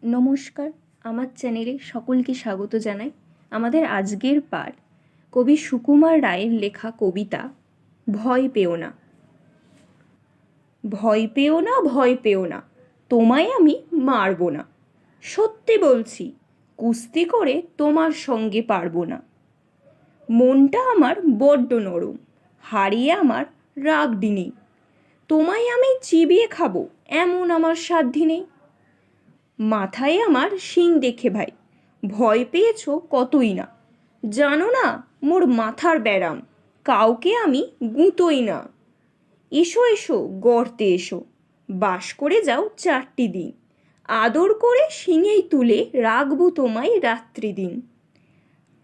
নমস্কার, আমার চ্যানেলে সকলকে স্বাগত জানাই। আমাদের আজকের পাঠ কবি সুকুমার রায়ের লেখা কবিতা ভয় পেও না। ভয় পেও না, ভয় পেও না, তোমায় আমি মারব না। সত্যি বলছি, কুস্তি করে তোমার সঙ্গে পারবো না। মনটা আমার বড্ড নরম, হারিয়ে আমার রাগডি নেই। তোমায় আমি চিবিয়ে খাবো এমন আমার সাধ্যি নেই। মাথায় আমার শিং দেখে ভাই ভয় পেয়েছো কতই না। জানো না মোর মাথার ব্যারাম, কাউকে আমি গুঁতোই না। এসো এসো গর্তে এসো, বাস করে যাও 4টি দিন। আদর করে শিঙেই তুলে রাখবো তোমায় রাত্রি দিন।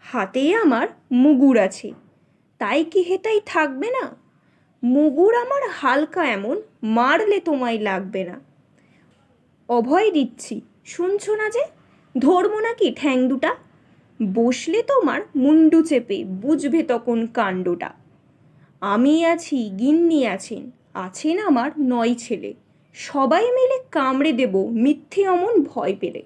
হাতে আমার মুগুর আছে, তাই কি হেতাই থাকবে না? মুগুর আমার হালকা এমন, মারলে তোমায় লাগবে না। অভয় দিচ্ছি, শুনছো না যে? ধরবো নাকি ঠ্যাং দুটা? বসলে তোমার মুন্ডু চেপে বুঝবে তখন কাণ্ডটা। আমি আছি, গিন্নি আছেন, আছেন আমার 9 ছেলে। সবাই মিলে কামড়ে দেব মিথ্যে অমন ভয় পেলে।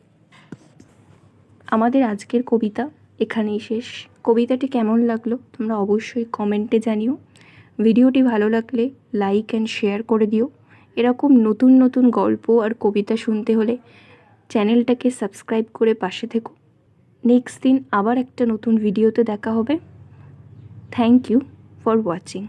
আমাদের আজকের কবিতা এখানেই শেষ। কবিতাটি কেমন লাগলো তোমরা অবশ্যই কমেন্টে জানিও। ভিডিওটি ভালো লাগলে লাইক অ্যান্ড শেয়ার করে দিও। এরকম নতুন নতুন গল্প আর কবিতা শুনতে হলে চ্যানেলটাকে সাবস্ক্রাইব করে পাশে থেকো। নেক্সট দিন আবার একটা নতুন ভিডিওতে দেখা হবে। Thank you for watching.